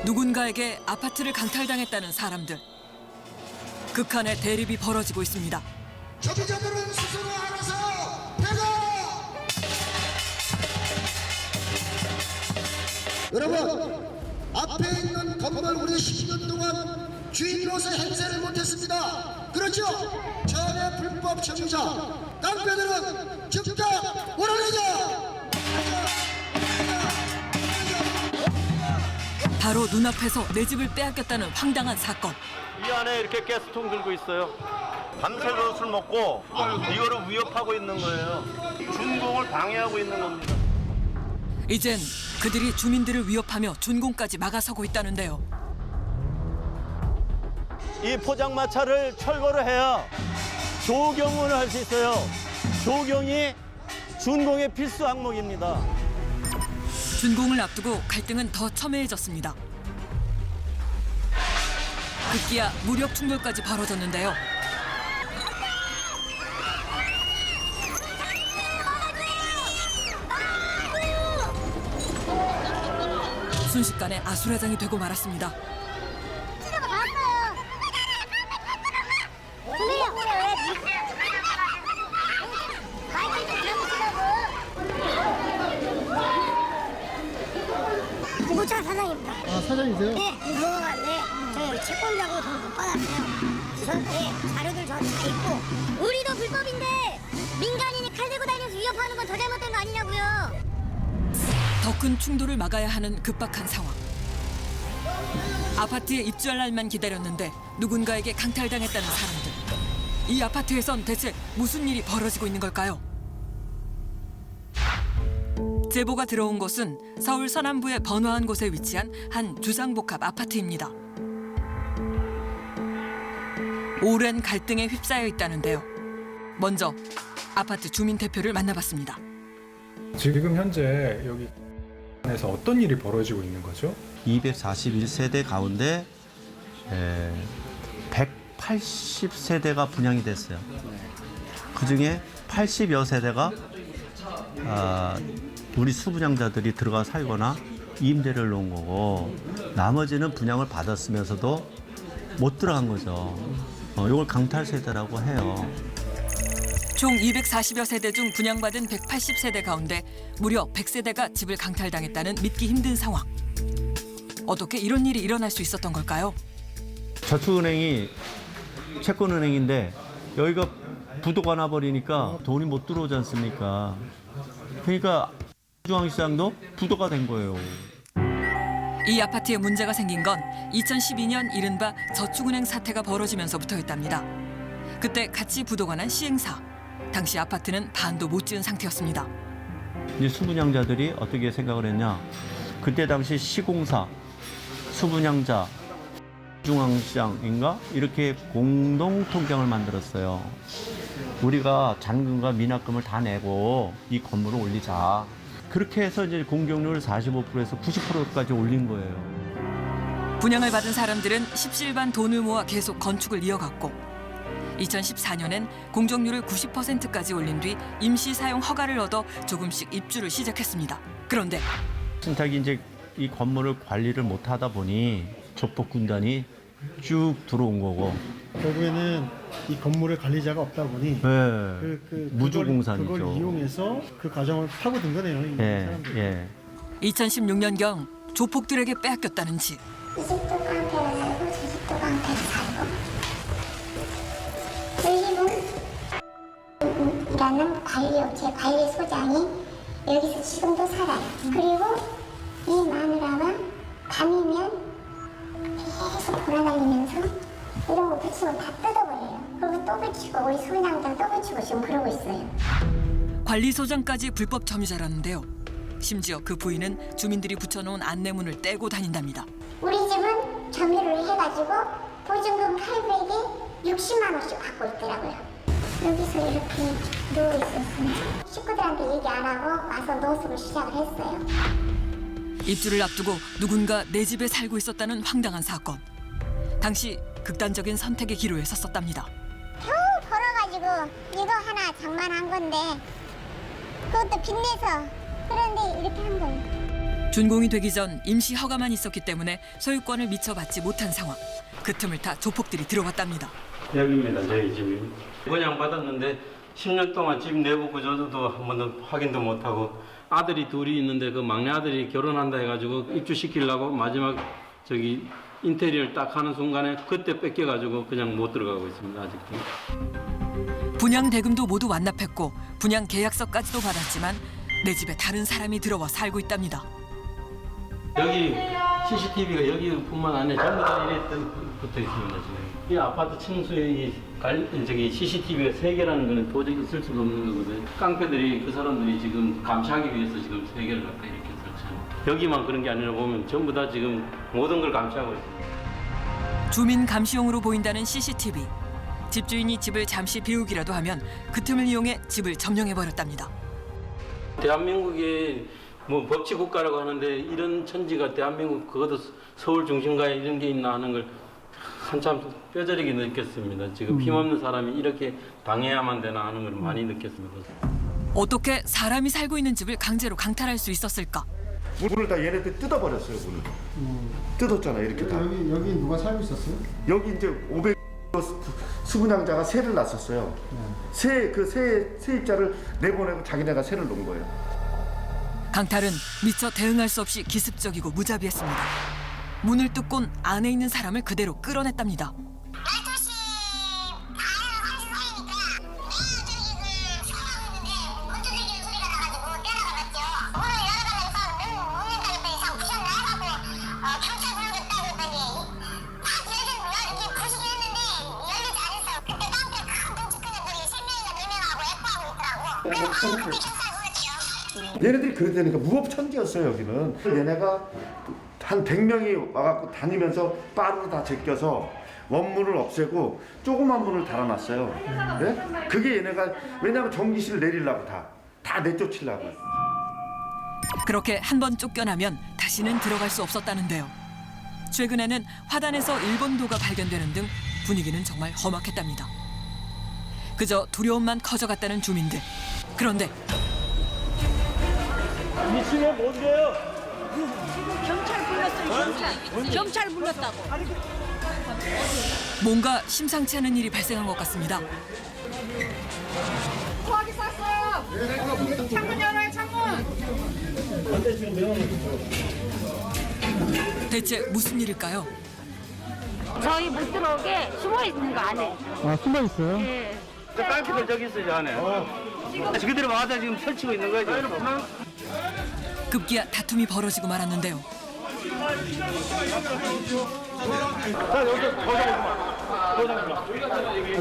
누군가에게 아파트를 강탈당했다는 사람들. 극한의 대립이 벌어지고 있습니다. 소비자들은 스스로 알아서 배가! 여러분, 앞에 있는 건물 우리 10년 동안 주인으로서 행세를 못했습니다. 그렇죠? 전에 불법 점유자, 깡패들은 즉각 몰아내자! 바로 눈앞에서 내 집을 빼앗겼다는 황당한 사건. 이 안에 이렇게 가스통 들고 있어요. 밤새도록 술 먹고 이거를 위협하고 있는 거예요. 준공을 방해하고 있는 겁니다. 이젠 그들이 주민들을 위협하며 준공까지 막아서고 있다는데요. 이 포장마차를 철거를 해야 조경을 할 수 있어요. 조경이 준공의 필수 항목입니다. 준공을 앞두고 갈등은 더 첨예해졌습니다. 급기야 무력 충돌까지 벌어졌는데요. 순식간에 아수라장이 되고 말았습니다. 고차 사장입니다. 아, 사장이세요? 네, 네, 저희 채권자고 돈 못 받았어요. 그래서 네, 자료들 저 다 있고. 우리도 불법인데 민간인이 칼 들고 다니면서 위협하는 건 더 잘못된 거 아니냐고요. 더 큰 충돌을 막아야 하는 급박한 상황. 아파트에 입주할 날만 기다렸는데 누군가에게 강탈당했다는 사람들. 이 아파트에선 대체 무슨 일이 벌어지고 있는 걸까요? 제보가 들어온 곳은 서울 서남부의 번화한 곳에 위치한 한 주상복합 아파트입니다. 오랜 갈등에 휩싸여 있다는데요. 먼저 아파트 주민 대표를 만나봤습니다. 지금 현재 여기 에서 어떤 일이 벌어지고 있는 거죠? 241세대 가운데 180세대가 분양이 됐어요. 그중에 80여 세대가 우리 수분양자들이 들어가 살거나 임대를 놓은 거고, 나머지는 분양을 받았으면서도 못 들어간 거죠. 이걸 강탈 세대라고 해요. 총 240여 세대 중 분양받은 180세대 가운데 무려 100세대가 집을 강탈당했다는 믿기 힘든 상황. 어떻게 이런 일이 일어날 수 있었던 걸까요? 저축은행이 채권은행인데 여기가 부도가 나버리니까 돈이 못 들어오지 않습니까? 그러니까 중앙시장도 부도가 된 거예요. 이 아파트에 문제가 생긴 건 2012년 이른바 저축은행 사태가 벌어지면서부터였답니다. 그때 같이 부도가 난 시행사. 당시 아파트는 반도 못 지은 상태였습니다. 이제 수분양자들이 어떻게 생각을 했냐? 그때 당시 시공사, 수분양자, 중앙시장인가? 이렇게 공동 통장을 만들었어요. 우리가 잔금과 미납금을 다 내고 이 건물을 올리자. 그렇게 해서 이제 공격률을 45%에서 90%까지 올린 거예요. 분양을 받은 사람들은 십시일반 돈을 모아 계속 건축을 이어갔고 2014년엔 공정률을 90%까지 올린 뒤 임시 사용 허가를 얻어 조금씩 입주를 시작했습니다. 그런데 신탁이 이제 이 건물을 관리를 못 하다 보니 조폭 군단이 쭉 들어온 거고. 결국에는 이 건물의 관리자가 없다 보니 네. 무주공산이죠. 그걸 이용해서 그 과정을 파고든 거네요. 이 사람들이. 예. 2016년경 조폭들에게 빼앗겼다는 집. 이 집도 깡패로 살고 저 집도 깡패로 살고. 저희 집은 이라는 관리업체 관리소장이 여기서 지금도 살아요. 그리고 이 마누라가 밤이면 계속 돌아다니면서 이런 거 붙이고 다 뜯어버려요. 그리고 또 붙이고 우리 소장장 또 붙이고 지금 그러고 있어요. 관리소장까지 불법 점유자라는데요. 심지어 그 부인은 주민들이 붙여놓은 안내문을 떼고 다닌답니다. 우리 집은 점유를 해가지고 보증금 800에 60만 원씩 받고 있더라고요. 여기서 이렇게 누워 있었어요. 식구들한테 얘기 안 하고 와서 노숙을 시작을 했어요. 입주를 앞두고 누군가 내 집에 살고 있었다는 황당한 사건. 당시 극단적인 선택의 기로에 섰었답니다. 겨우 벌어가지고 이거 하나 장만한 건데 그것도 빚내서 그런데 이렇게 한 거예요. 준공이 되기 전 임시 허가만 있었기 때문에 소유권을 미처 받지 못한 상황. 그 틈을 타 조폭들이 들어왔답니다. 여기입니다, 저희 집이. 분양 받았는데 10년 동안 집 내부 구조도 한 번도 확인도 못하고 아들이 둘이 있는데 그 막내 아들이 결혼한다 해가지고 입주시키려고 마지막 저기 인테리어를 딱 하는 순간에 그때 뺏겨가지고 그냥 못 들어가고 있습니다, 아직도. 분양 대금도 모두 완납했고 분양 계약서까지도 받았지만 내 집에 다른 사람이 들어와 살고 있답니다. 여기 CCTV가 여기뿐만 아니라 전부 다 이래 붙어 있습니다, 지금. 이 아파트 층수에 저기 CCTV가 3개라는 거는 도저히 있을 수가 없는 거거든요. 깡패들이 그 사람들이 지금 감시하기 위해서 지금 3개를 갖다 이렇게 설치합니다. 여기만 그런 게 아니라 보면 전부 다 지금 모든 걸 감시하고 있습니다. 주민 감시용으로 보인다는 CCTV. 집주인이 집을 잠시 비우기라도 하면 그 틈을 이용해 집을 점령해버렸답니다. 대한민국의 뭐 법치 국가라고 하는데 이런 천지가 대한민국 그것도 서울 중심가에 이런 게 있나 하는 걸 한참 뼈저리게 느꼈습니다. 지금 힘없는 사람이 이렇게 당해야만 되나 하는 걸 많이 느꼈습니다. 어떻게 사람이 살고 있는 집을 강제로 강탈할 수 있었을까? 문을 다 얘네들 뜯어버렸어요. 문을 뜯었잖아 이렇게 다. 여기 누가 살고 있었어요? 여기 이제 500 수분양자가 세를 놨었어요. 세 입자를 내보내고 자기네가 세를 놓은 거예요. 강탈은 미처 대응할 수 없이 기습적이고 무자비했습니다. 문을 뚫곤 안에 있는 사람을 그대로 끌어냈답니다. 얘네들이 그러다니까 무법천지였어요. 여기는 얘네가 한 100명이 와갖고 다니면서 바로 다 제껴서 원문을 없애고 조그만 문을 달아놨어요. 네? 그게 얘네가 왜냐하면 전기실 내리려고 다 내쫓으려고. 그렇게 한 번 쫓겨나면 다시는 들어갈 수 없었다는데요. 최근에는 화단에서 일본도가 발견되는 등 분위기는 정말 험악했답니다. 그저 두려움만 커져갔다는 주민들. 그런데 경찰 불렀어요. 경찰 불렀다고. 뭔가 심상치 않은 일이 발생한 것 같습니다. 소화기 쐈어요. 창문 열어요, 창문. 대체 무슨 일일까요? 저희 못 들어오게 숨어 있는 거 안에. 아, 숨어 있어요? 예. 깡패들 저기 있어요, 저 안에. 그들이 와서 지금 설치고 있는 거예요, 지금. 급기야 다툼이 벌어지고 말았는데요.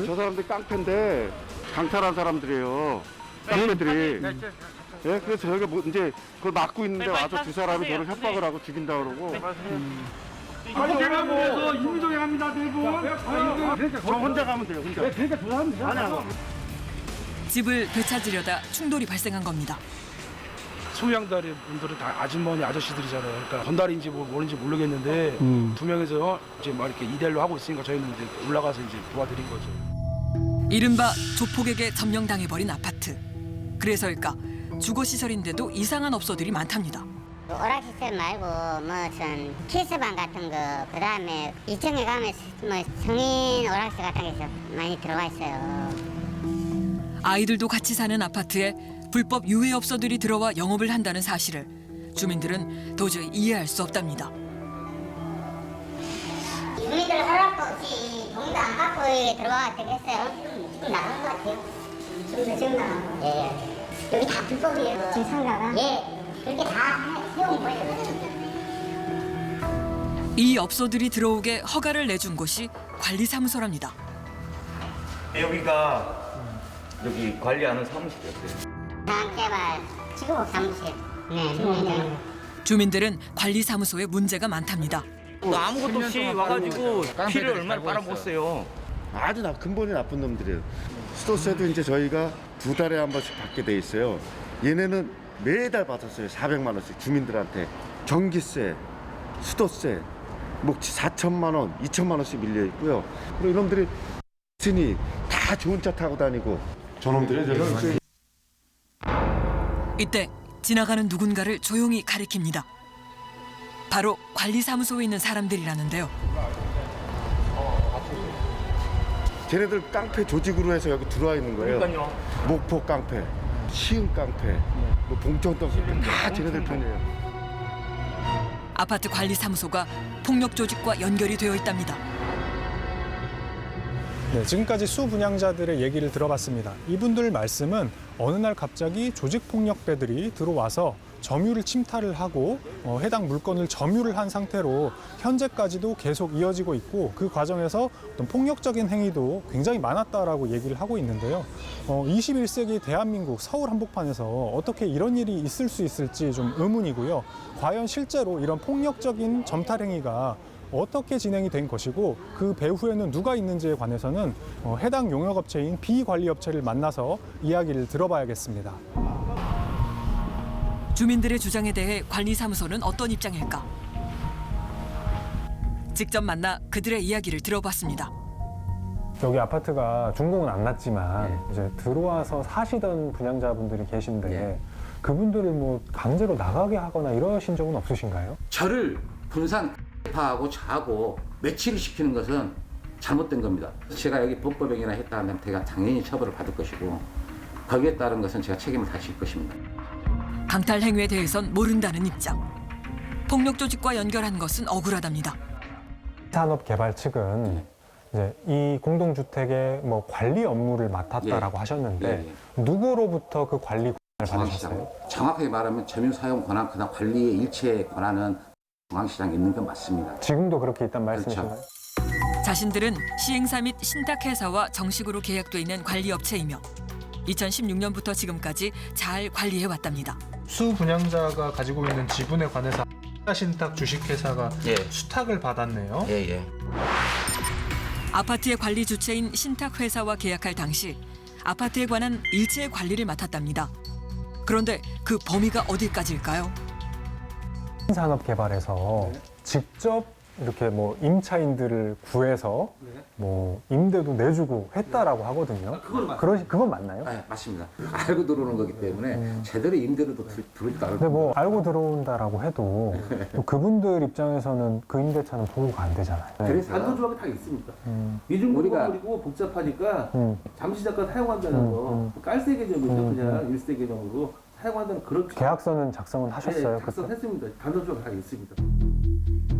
저 사람들 깡패인데 강탈한 사람들이에요. 깡패들이. 예, 그래서 저희가 뭐 이제 그걸 막고 있는데 와서 두 사람이 저를 협박을 하고 죽인다 그러고. 아니, 내가 뭐 임종에 갑니다, 대부분. 저 혼자 가면 돼요, 혼자. 그러니까 두 사람 돼요. 아니야. 집을 되찾으려다 충돌이 발생한 겁니다. 소양다리 분들은 다 아주머니 아저씨들이잖아요. 그러니까 건달인지 뭐인지 모르겠는데 두 명이서 이제 막 이렇게 이대로 하고 있으니까 저희는 이제 올라가서 이제 도와드린 거죠. 이른바 조폭에게 점령당해버린 아파트. 그래서일까 주거 시설인데도 이상한 업소들이 많답니다. 오락시설 말고 무슨 키스방 같은 거, 그 다음에 2층에 가면 뭐 성인 오락실 같은 게 많이 들어가 있어요. 아이들도 같이 사는 아파트에 불법 유해업소들이 들어와 영업을 한다는 사실을 주민들은 도저히 이해할 수 없답니다. 주민들 허락도 없이 돈도 안 받고 들어와 되겠어요? 나간 것 같아요. 지금 나간 거. 예. 여기 다 불법이에요. 지금 상가가? 예. 그렇게 다 해온 거예요. 이 업소들이 들어오게 허가를 내준 곳이 관리사무소랍니다. 여기가 여기 관리하는 사무실이었어요. 다개발 지구복 사무실. 네. 주민들은 관리사무소에 문제가 많답니다. 아무것도 없이 와가지고 피를 얼마나 빨아먹었어요. 아주 근본이 나쁜 놈들이에요. 수도세도 이제 저희가 2달에 한 번씩 받게 돼 있어요. 얘네는 매달 받았어요. 400만 원씩 주민들한테. 전기세, 수도세, 뭐 4천만 원, 2천만 원씩 밀려 있고요. 그리고 이놈들이 다 좋은 차 타고 다니고 저놈들이 이때 지나가는 누군가를 조용히 가리킵니다. 바로 관리사무소에 있는 사람들이라는데요. 쟤네들 깡패 조직으로 해서 여기 들어와 있는 거예요. 그러니까요. 목포 깡패, 시흥 깡패, 뭐 봉천동 다 쟤네들 편이에요. 아파트 관리사무소가 폭력 조직과 연결이 되어 있답니다. 네, 지금까지 수분양자들의 얘기를 들어봤습니다. 이분들 말씀은 어느 날 갑자기 조직폭력배들이 들어와서 점유를 침탈을 하고 해당 물건을 점유를 한 상태로 현재까지도 계속 이어지고 있고 그 과정에서 어떤 폭력적인 행위도 굉장히 많았다라고 얘기를 하고 있는데요. 21세기 대한민국 서울 한복판에서 어떻게 이런 일이 있을 수 있을지 좀 의문이고요. 과연 실제로 이런 폭력적인 점탈 행위가 어떻게 진행이 된 것이고 그 배후에는 누가 있는지에 관해서는 해당 용역업체인 B관리업체를 만나서 이야기를 들어봐야겠습니다. 주민들의 주장에 대해 관리사무소는 어떤 입장일까? 직접 만나 그들의 이야기를 들어봤습니다. 여기 아파트가 준공은 안 났지만 이제 들어와서 사시던 분양자분들이 계신데 그분들을 뭐 강제로 나가게 하거나 이러신 적은 없으신가요? 저를 분산파하고 저하고 매치를 시키는 것은 잘못된 겁니다. 제가 여기 불법행위나 했다면 제가 당연히 처벌을 받을 것이고 거기에 따른 것은 제가 책임을 다질 것입니다. 강탈 행위에 대해선 모른다는 입장. 폭력 조직과 연결한 것은 억울하답니다. 산업개발 측은 이제 이 공동주택의 뭐 관리 업무를 맡았다라고 하셨는데 누구로부터 그 관리 권한을 받으셨어요? 정확하게 말하면 점유 사용 권한, 그다음 관리의 일체 권한은 중앙시장에 있는 건 맞습니다. 지금도 그렇게 있단 말씀이신가요? 그렇죠. 자신들은 시행사 및 신탁회사와 정식으로 계약돼 있는 관리업체이며 2016년부터 지금까지 잘 관리해왔답니다. 수분양자가 가지고 있는 지분에 관해서 신탁 주식회사가 수탁을 받았네요. 아파트의 관리 주체인 신탁회사와 계약할 당시 아파트에 관한 일체의 관리를 맡았답니다. 그런데 그 범위가 어디까지일까요? 산업개발에서 직접 이렇게 뭐 임차인들을 구해서 뭐 임대도 내주고 했다라고 하거든요. 그건 맞나요? 네, 맞습니다. 알고 들어오는 거기 때문에 제대로 임대료도 들어오지도 않을 근데 뭐 알고 들어온다라고 해도 또 그분들 입장에서는 그 임대차는 보호가 안 되잖아요. 그래서 단도조합이 다 있습니다. 이중구가 그리고 복잡하니까 잠시 잠깐 사용한다는 거 깔세 개념이죠. 그냥 일세 개념으로 사용한다는 그런 계약서는 작성은 하셨어요? 네, 작성했습니다. 단도조합이 다 있습니다.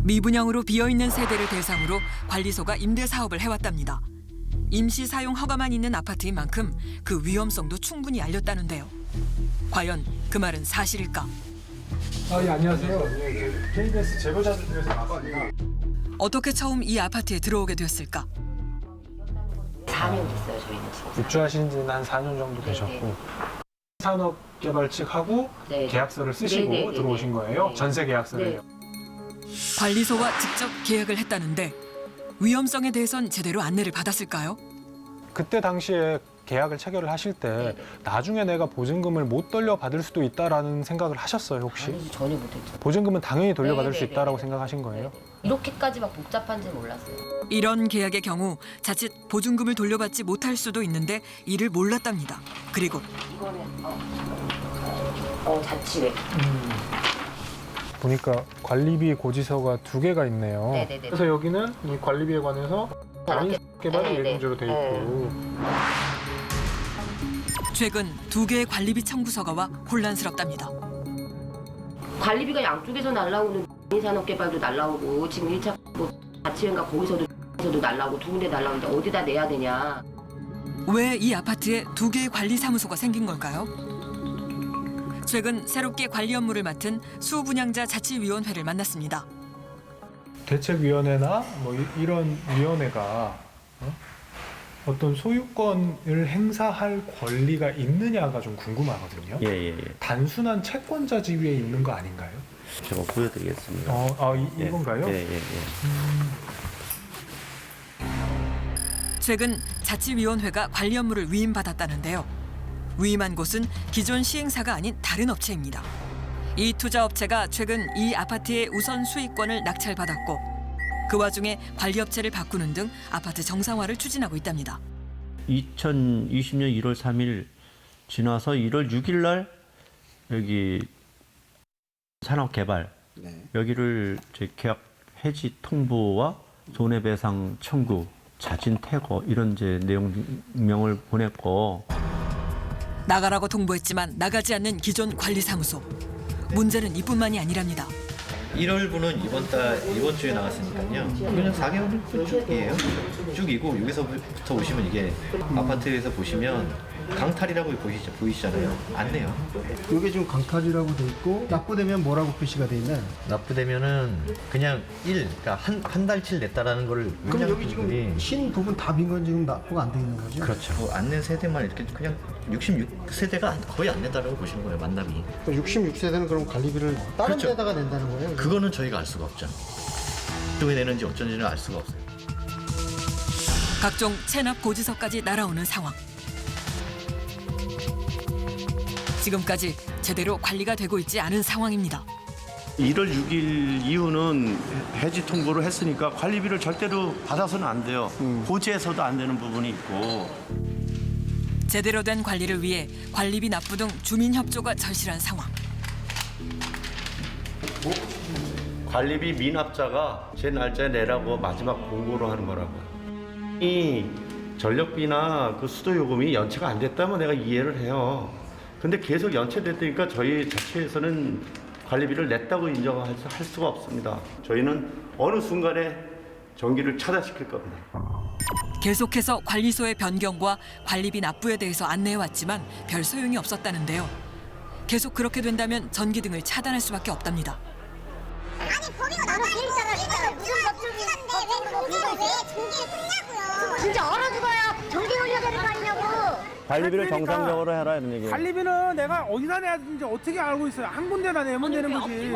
미분양으로 비어있는 세대를 대상으로 관리소가 임대 사업을 해왔답니다. 임시 사용 허가만 있는 아파트인 만큼 그 위험성도 충분히 알렸다는데요. 과연 그 말은 사실일까? 예, 안녕하세요. KBS 제보자들에서 나왔습니다. 어떻게 처음 이 아파트에 들어오게 됐을까? 4년 됐어요, 저희는 지금. 입주하신 지는 한 4년 정도 되셨고 산업개발 측하고 계약서를 쓰시고 들어오신 거예요? 전세 계약서를요? 관리소와 직접 계약을 했다는데 위험성에 대해선 제대로 안내를 받았을까요? 그때 당시에 계약을 체결을 하실 때 나중에 내가 보증금을 못 돌려받을 수도 있다라는 생각을 하셨어요, 혹시? 아니, 전혀 못했죠. 보증금은 당연히 돌려받을 수 있다라고 생각하신 거예요? 이렇게까지 막 복잡한지 몰랐어요. 이런 계약의 경우 자칫 보증금을 돌려받지 못할 수도 있는데 이를 몰랐답니다. 그리고 이거는 자치회. 보니까 관리비 고지서가 2개가 있네요. 네네네. 그래서 여기는 이 관리비에 관해서 개발이 예금제로 돼 있고. 최근 2개의 관리비 청구서가와 혼란스럽답니다. 관리비가 양쪽에서 날라오는 산업개발도 날라오고 지금 1차 자치회인가 거기서도 날라오고 두 군데 날라오는데 어디다 내야 되냐. 왜 이 아파트에 2개의 관리사무소가 생긴 걸까요? 최근 새롭게 관리 업무를 맡은 수분양자 자치위원회를 만났습니다. 대책위원회나 뭐 이런 위원회가 어떤 소유권을 행사할 권리가 있느냐가 좀 궁금하거든요. 단순한 채권자 지위에 있는 거 아닌가요? 제가 보여드리겠습니다. 이건가요? 최근 자치위원회가 관리 업무를 위임받았다는데요. 위임한 곳은 기존 시행사가 아닌 다른 업체입니다. 이 투자업체가 최근 이 아파트의 우선 수익권을 낙찰받았고 그 와중에 관리업체를 바꾸는 등 아파트 정상화를 추진하고 있답니다. 2020년 1월 3일 지나서 1월 6일 날 여기 산업개발 여기를 이제 계약 해지 통보와 손해배상 청구, 자진 퇴거 이런 이제 내용명을 보냈고 나가라고 통보했지만 나가지 않는 기존 관리사무소. 문제는 이뿐만이 아니랍니다. 1월분은 이번 주에 나왔으니까요. 그냥 4개월 쭉이에요. 쭉이고 여기서부터 오시면 이게 아파트에서 보시면 강탈이라고 보이시잖아요. 안 내요. 이게 지금 강탈이라고 돼 있고 납부되면 뭐라고 표시가 돼 있나요? 납부되면은 그냥 그러니까 한 달치를 냈다라는 걸. 그럼 여기 지금 신 부분 다 빈 건 지금 납부가 안 돼 있는 거죠? 그렇죠. 안 낸 세대만 이렇게 그냥 66세대가 거의 안 낸다라고 보시는 거예요. 만납이. 66세대는 그럼 관리비를 다른 그렇죠. 데다가 낸다는 거예요? 그거는 저희가 알 수가 없죠. 왜 내는지 어쩐지는 알 수가 없어요. 각종 체납 고지서까지 날아오는 상황. 지금까지 제대로 관리가 되고 있지 않은 상황입니다. 1월 6일 이후는 해지 통보를 했으니까 관리비를 절대로 받아서는 안 돼요. 고지에서도 안 되는 부분이 있고. 제대로 된 관리를 위해 관리비 납부 등 주민 협조가 절실한 상황. 관리비 미납자가 제 날짜에 내라고 마지막 공고로 하는 거라고요. 이 전력비나 그 수도 요금이 연체가 안 됐다면 내가 이해를 해요. 근데 계속 연체됐다니까 저희 자체에서는 관리비를 냈다고 인정할 수가 없습니다. 저희는 어느 순간에 전기를 차단시킬 겁니다. 계속해서 관리소의 변경과 관리비 납부에 대해서 안내해왔지만 별 소용이 없었다는데요. 계속 그렇게 된다면 전기 등을 차단할 수밖에 없답니다. 아니 버리고 나가는 거잖아. 무슨 법적인데 왜 전기를 끊냐고요. 진짜 얼어 죽어요. 전기 올려야 되는 거 아니냐고. 관리비를 정상적으로 해라 이런 얘기예요. 관리비는 내가 어디다 내야 되는지 어떻게 알고 있어요? 한 군데나 내면 되는 거지.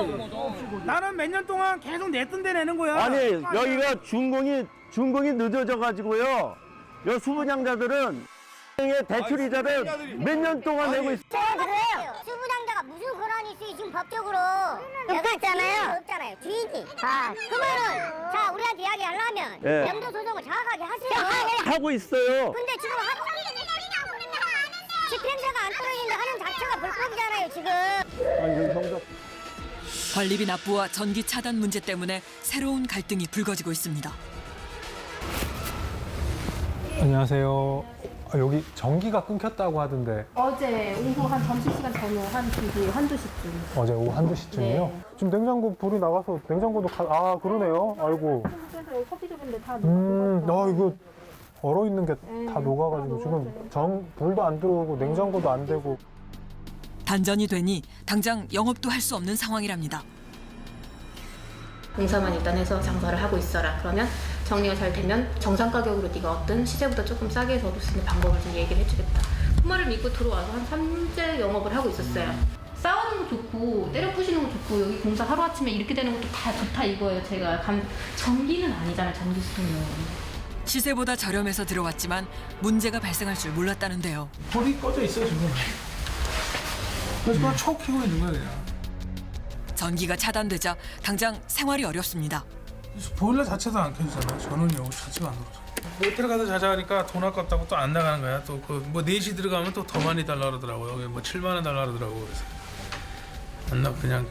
나는 몇 년 동안 계속 냈던 데 내는 거야. 아니 여기가 준공이 늦어져 가지고요. 여 수분양자들은 대출 이자를 몇 년 동안 내고 있어요. 제가 그래요. 수부장자가 무슨 권한이 있어요 지금 법적으로? 여기 있잖아요. 없잖아요. 주인이. 그러면은 자 우리한테 이야기하려면 예. 양도 소송을 정확하게 하세요. 하고 있어요. 근데 지금 집행자가 안 떨어진다 하는 자체가 불법이잖아요 지금. 관리비 납부와 전기 차단 문제 때문에 새로운 갈등이 불거지고 있습니다. 안녕하세요. 여기 전기가 끊겼다고 하던데 어제 오후 한 점심시간 전후 한두 시쯤. 어제 오후 한두 시쯤이요? 네. 지금 냉장고 불이 나가서 냉장고도 그러네요. 아이고. 그래서 커피 줬는데 다 이거 얼어 있는 게 다 녹아가지고 지금 불도 안 들어오고 냉장고도 안 되고. 단전이 되니 당장 영업도 할 수 없는 상황이랍니다. 공사만 일단 해서 장사를 하고 있어라. 그러면 정리가 잘 되면 정상 가격으로 네가 어떤 시세보다 조금 싸게 해서 얻을 수 있는 방법을 좀 얘기를 해주겠다. 그 말을 믿고 들어와서 한 3째 영업을 하고 있었어요. 싸우는 거 좋고 때려 부시는 거 좋고 여기 공사 하루아침에 이렇게 되는 것도 다 좋다 이거예요. 제가 전기는 아니잖아요. 전기 수도는. 시세보다 저렴해서 들어왔지만 문제가 발생할 줄 몰랐다는데요. 불이 꺼져 있어 지금. 그래서 그냥 초 키고 있는 거야 그냥. 전기가 차단되자 당장 생활이 어렵습니다. 보일러 자체도 안 켜주잖아. 전원료 자체가 안 들어오잖아. 모텔 가서 자자 하니까 돈 아깝다고 또 안 나가는 거야. 또 그 뭐 4시 들어가면 또 더 많이 달라 그러더라고요. 뭐 7만 원 달라 그러더라고. 그래서 안 나가 그냥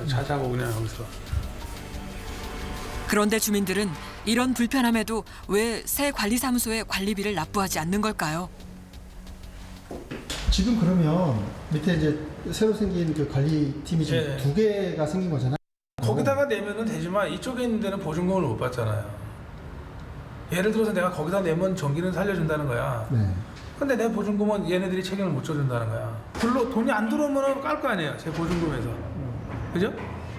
자자고 그냥 여기서. 그런데 주민들은 이런 불편함에도 왜 새 관리사무소에 관리비를 납부하지 않는 걸까요? 지금 그러면 밑에 이제 새로 생긴 그 관리팀이 지금 예. 2개가 생긴 거잖아요. 거기다가 내면은 되지만 이쪽에 있는 데는 보증금을 못 받잖아요. 예를 들어서 내가 거기다 내면 전기는 살려준다는 거야. 네. 근데 내 보증금은 얘네들이 책임을 못 져준다는 거야. 돈이 안 들어오면 깔 거 아니에요. 제 보증금에서. 그죠?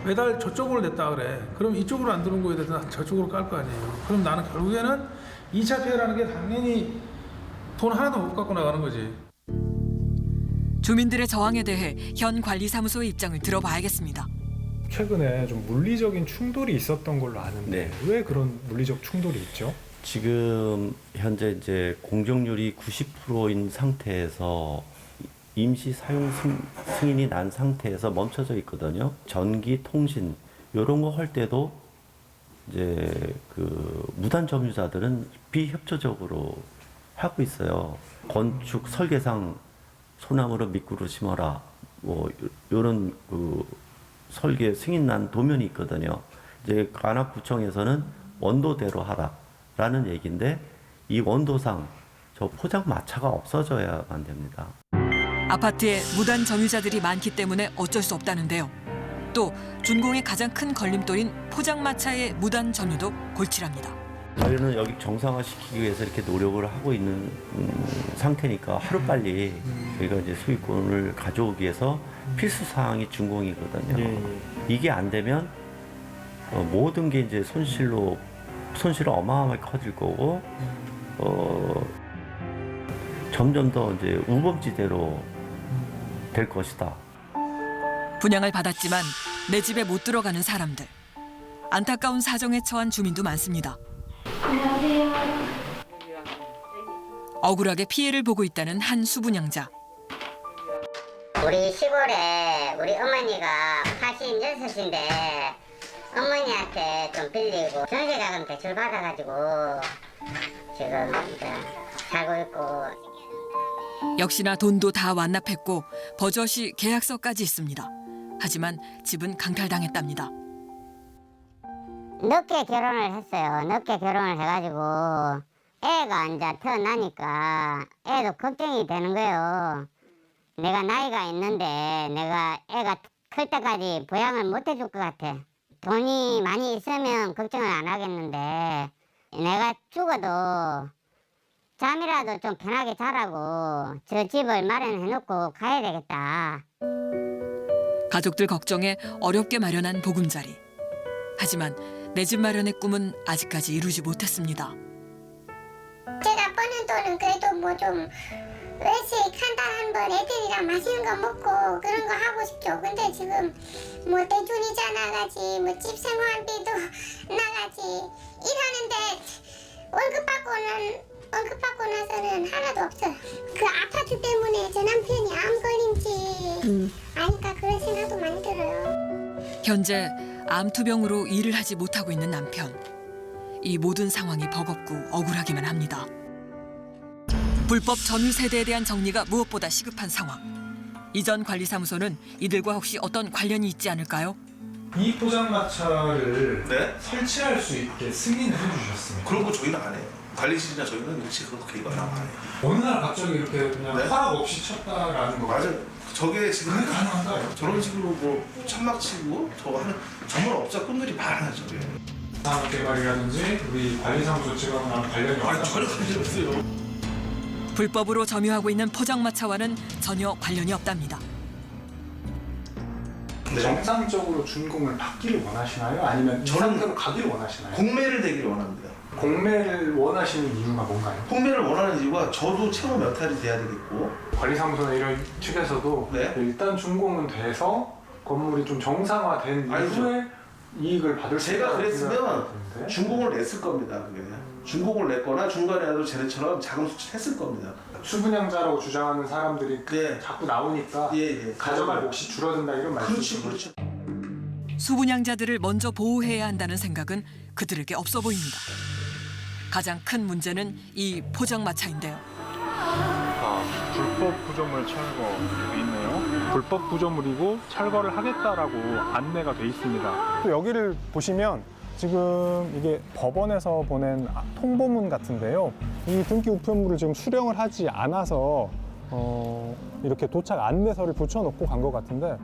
매달 저쪽으로 냈다 그래. 그럼 이쪽으로 안 들어온 거에 대해서 저쪽으로 깔 거 아니에요. 그럼 나는 결국에는 2차 피해라는 게 당연히 돈 하나도 못 갖고 나가는 거지. 주민들의 저항에 대해 현 관리사무소의 입장을 들어봐야겠습니다. 최근에 좀 물리적인 충돌이 있었던 걸로 아는데 왜 그런 물리적 충돌이 있죠? 지금 현재 이제 공정률이 90%인 상태에서 임시 사용 승인이 난 상태에서 멈춰져 있거든요. 전기, 통신 이런 거 할 때도 이제 그 무단 점유자들은 비협조적으로 하고 있어요. 건축 설계상 소나무를 미꾸로 심어라 뭐 이런 그 설계 승인난 도면이 있거든요. 이제 관악구청에서는 원도대로 하라라는 얘기인데 이 원도상 저 포장마차가 없어져야만 됩니다. 아파트에 무단 점유자들이 많기 때문에 어쩔 수 없다는데요. 또 준공의 가장 큰 걸림돌인 포장마차의 무단 점유도 골치랍니다. 저희는 여기 정상화시키기 위해서 이렇게 노력을 하고 있는 상태니까 하루빨리 저희가 이제 소유권을 가져오기 위해서 필수 사항이 준공이거든요. 이게 안 되면 모든 게 이제 손실은 어마어마하게 커질 거고 점점 더 이제 우범지대로 될 것이다. 분양을 받았지만 내 집에 못 들어가는 사람들. 안타까운 사정에 처한 주민도 많습니다. 안녕하세요. 억울하게 피해를 보고 있다는 한 수분양자. 우리 시골에 우리 어머니가 86인데 어머니한테 좀 빌리고 전세자금 대출 받아가지고 지금 이제 살고 있고. 역시나 돈도 다 완납했고 버젓이 계약서까지 있습니다. 하지만 집은 강탈당했답니다. 늦게 결혼을 했어요. 늦게 결혼을 해가지고 애가 이제 태어나니까 애도 걱정이 되는 거예요. 내가 나이가 있는데 내가 애가 클 때까지 보양을 못 해줄 것 같아. 돈이 많이 있으면 걱정을 안 하겠는데 내가 죽어도 잠이라도 좀 편하게 자라고 저 집을 마련해놓고 가야 되겠다. 가족들 걱정에 어렵게 마련한 보금자리. 하지만 내 집 마련의 꿈은 아직까지 이루지 못했습니다. 제가 버는 돈은 그래도 뭐 좀 외식 한 달에 한 번 애들이랑 맛있는 거 먹고 그런 거 하고 싶죠. 근데 지금 뭐 대준이자 나가지 뭐 집 생활비도 나가지 일하는데 월급 받고 나서는 하나도 없어요. 그 아파트 때문에 제 남편이 암 걸린지 아니까 그런 생각도 많이 들어요. 현재 암투병으로 일을 하지 못하고 있는 남편. 이 모든 상황이 버겁고 억울하기만 합니다. 불법 점유 세대에 대한 정리가 무엇보다 시급한 상황. 이전 관리사무소는 이들과 혹시 어떤 관련이 있지 않을까요? 이 포장마차를 설치할 수 있게 승인을 해주셨습니다. 그런 거 저희는 안 해요. 관리실이나 저희는 일치 그런 거 개입 안 해요. 어느 날 갑자기 이렇게 그냥 허락 없이 쳤다라는 거 맞아요. 저게 지금 그게 가능한가요? 저런 식으로 뭐 천막 치고 저거 하는 전문 업자꾼들이 많아요. 저게. 산업개발이라든지 우리 관리사무소 측하고는 관련이 없어요? 전혀 관련이 없어요. 불법으로 점유하고 있는 포장마차와는 전혀 관련이 없답니다. 정상적으로 준공을 받기를 원하시나요? 아니면 이 상태로 가기를 원하시나요? 공매를 내기를 원합니다. 공매를 원하시는 이유가 뭔가요? 공매를 원하는 이유가 저도 채무 몇 달이 돼야 되겠고 관리사무소나 이런 측에서도 일단 준공은 돼서 건물이 좀 정상화된 이후에 이익을 받을 수 제가 그랬으면 준공을 냈을 겁니다. 그게 준공을 냈거나 중간에라도 쟤네처럼 자금 수출했을 겁니다. 수분양자라고 주장하는 사람들이 자꾸 나오니까 가져갈 몫이 줄어든다 이런 말씀이시죠? 그렇죠. 수분양자들을 먼저 보호해야 한다는 생각은 그들에게 없어 보입니다. 가장 큰 문제는 이 포장마차인데요. 불법 구조물 철거 있네요. 불법 구조물이고 철거를 하겠다라고 안내가 돼 있습니다. 또 여기를 보시면 지금 이게 법원에서 보낸 통보문 같은데요. 이 등기 우편물을 지금 수령을 하지 않아서 이렇게 도착 안내서를 붙여놓고 간 것 같은데.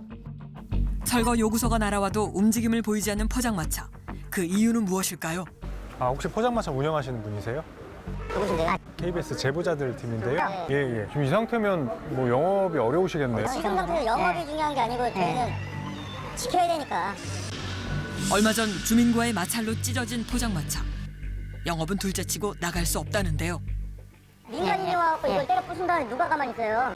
철거 요구서가 날아와도 움직임을 보이지 않는 포장마차. 그 이유는 무엇일까요? 아, 혹시 포장마차 운영하시는 분이세요? 누구신데요? KBS 제보자들 팀인데요. 예. 지금 이 상태면 뭐 영업이 어려우시겠네요. 지금 상태에서 영업이 중요한 게 아니고 저희는 지켜야 되니까. 얼마 전 주민과의 마찰로 찢어진 포장마차. 영업은 둘째치고 나갈 수 없다는데요. 민간인이 와갖고 이걸 때려 부순 다음에 누가 가만히 있어요?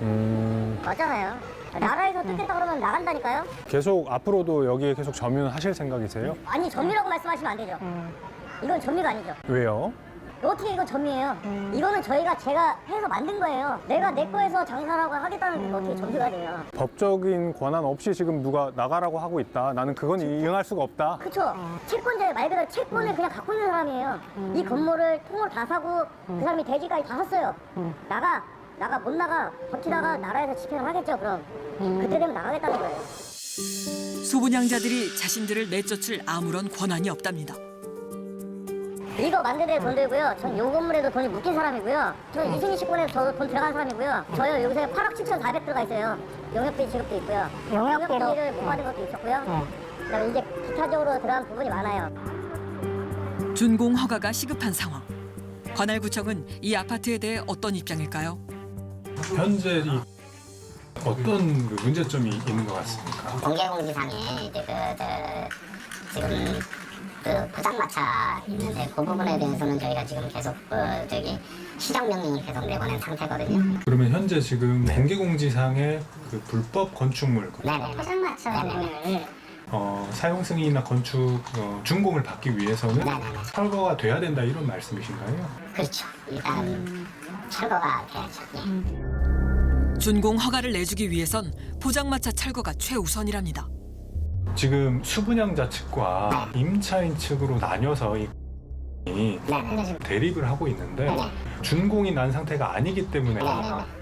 맞잖아요. 나라에서 뜯겠다 그러면 나간다니까요? 계속 앞으로도 여기에 계속 점유하실 생각이세요? 아니 점유라고 말씀하시면 안 되죠. 이건 점유가 아니죠. 왜요? 어떻게 이건 점유예요? 이거는 제가 해서 만든 거예요. 내가 내 거에서 장사라고 하겠다는 게 어떻게 점유가 돼요? 법적인 권한 없이 지금 누가 나가라고 하고 있다. 나는 그건 이응할 수가 없다. 그쵸. 채권자의 말 그대로 채권을 그냥 갖고 있는 사람이에요. 이 건물을 통으로 다 사고 그 사람이 대지까지 다 샀어요. 못 나가. 버티다가 나라에서 집행을 하겠죠, 그럼. 그때 되면 나가겠다는 거예요. 수분양자들이 자신들을 내쫓을 아무런 권한이 없답니다. 이거 만드는 돈 들고요. 전 요 건물에도 돈이 묶인 사람이고요. 저 이승희 식권에도 저도 돈 들어간 사람이고요. 저요 요새 8억 7,400 들어가 있어요. 용역비 지급도 있고요. 용역비를 못 받은 것도 있었고요. 그다음에 이제 기타적으로 들어간 부분이 많아요. 준공 허가가 시급한 상황. 관할구청은 이 아파트에 대해 어떤 입장일까요? 현재 이 어떤 그 문제점이 있는 것 같습니까? 공개공지상에 이제 지금 포장마차 있는데 그 부분에 대해서는 저희가 지금 계속 시정 명령을 계속 내보낸 상태거든요. 그러면 현재 지금 공개공지상의 그 불법 건축물 네네. 포장마차 부분을 사용 승인이나 건축 준공을 받기 위해서는 철거가 돼야 된다 이런 말씀이신가요? 그렇죠. 일단 철거가 돼야죠. 준공 허가를 내주기 위해선 포장마차 철거가 최우선이랍니다. 지금 수분양자 측과 임차인 측으로 나뉘어서 이 대립을 하고 있는데 준공이 난 상태가 아니기 때문에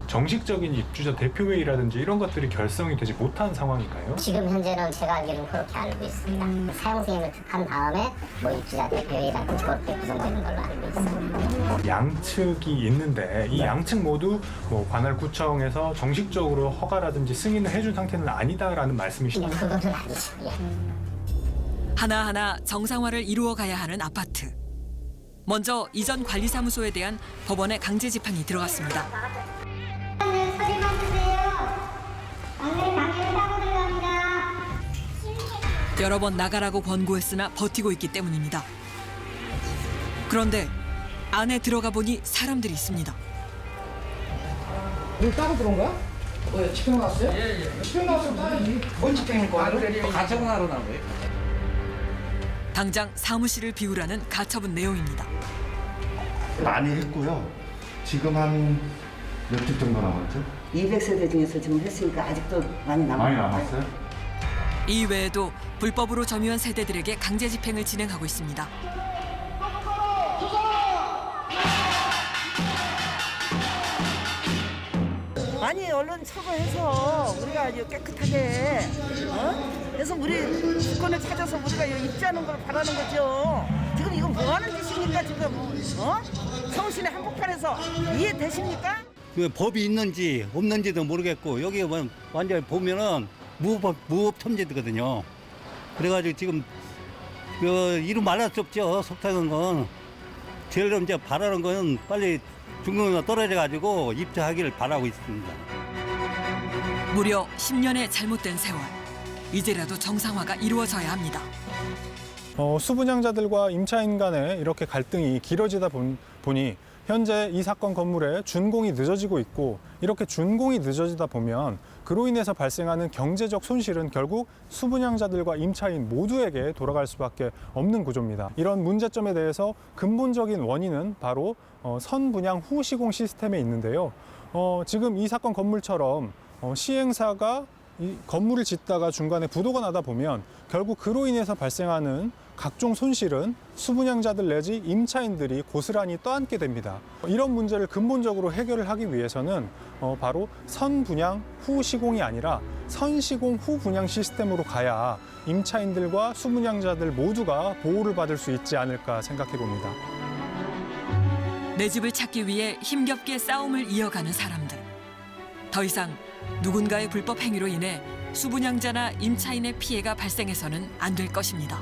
정식적인 입주자 대표회의라든지 이런 것들이 결성이 되지 못한 상황인가요? 지금 현재는 제가 알기로는 그렇게 알고 있습니다. 사용 승인을 득한 다음에 뭐 입주자 대표회의라든지 그렇게 구성되는 걸로 알고 있습니다. 양측이 있는데 이 양측 모두 뭐 관할구청에서 정식적으로 허가라든지 승인을 해준 상태는 아니다라는 말씀이시죠? 그것은 아니죠. 예. 하나하나 정상화를 이루어가야 하는 아파트. 먼저 이전 관리사무소에 대한 법원의 강제 집행이 들어갔습니다. 여러 번 나가라고 권고했으나 버티고 있기 때문입니다. 그런데 안에 들어가 보니 사람들이 있습니다. 물 따로 들어온 거야? 뭐야, 집행 나왔어요? 예. 집행 나왔으면 따야지. 뭔 집행입니까? 가처분 하러 나온 거예요? 당장 사무실을 비우라는 가처분 내용입니다. 많이 했고요. 지금 한 몇 집 정도 남았죠? 200세대 중에서 지금 했으니까 아직도 많이 남았어요. 이 외에도 불법으로 점유한 세대들에게 강제 집행을 진행하고 있습니다. 아니 얼른 철거해서 우리가 아주 깨끗하게 그래서 우리 주권을 찾아서 우리가 입주하는 걸 바라는 거죠. 지금 이건 뭐 하는 짓입니까 지금? 서울시내 한복판에서 이해되십니까? 그 법이 있는지 없는지도 모르겠고 여기 완전 보면은 무법 첨지거든요. 그래가지고 지금 이루 말할 수 없죠. 속삭은 건 제일 이제 바라는 건 빨리 중공에서 떨어져가지고 입주하기를 바라고 있습니다. 무려 10년의 잘못된 세월. 이제라도 정상화가 이루어져야 합니다. 수분양자들과 임차인 간에 이렇게 갈등이 길어지다 보니 현재 이 사건 건물에 준공이 늦어지고 있고 이렇게 준공이 늦어지다 보면 그로 인해서 발생하는 경제적 손실은 결국 수분양자들과 임차인 모두에게 돌아갈 수밖에 없는 구조입니다. 이런 문제점에 대해서 근본적인 원인은 바로 선분양 후 시공 시스템에 있는데요. 지금 이 사건 건물처럼 시행사가 이 건물을 짓다가 중간에 부도가 나다 보면 결국 그로 인해서 발생하는 각종 손실은 수분양자들 내지 임차인들이 고스란히 떠안게 됩니다. 이런 문제를 근본적으로 해결을 하기 위해서는 바로 선분양 후 시공이 아니라 선시공 후 분양 시스템으로 가야 임차인들과 수분양자들 모두가 보호를 받을 수 있지 않을까 생각해 봅니다. 내 집을 찾기 위해 힘겹게 싸움을 이어가는 사람들. 더 이상 누군가의 불법 행위로 인해 수분양자나 임차인의 피해가 발생해서는 안 될 것입니다.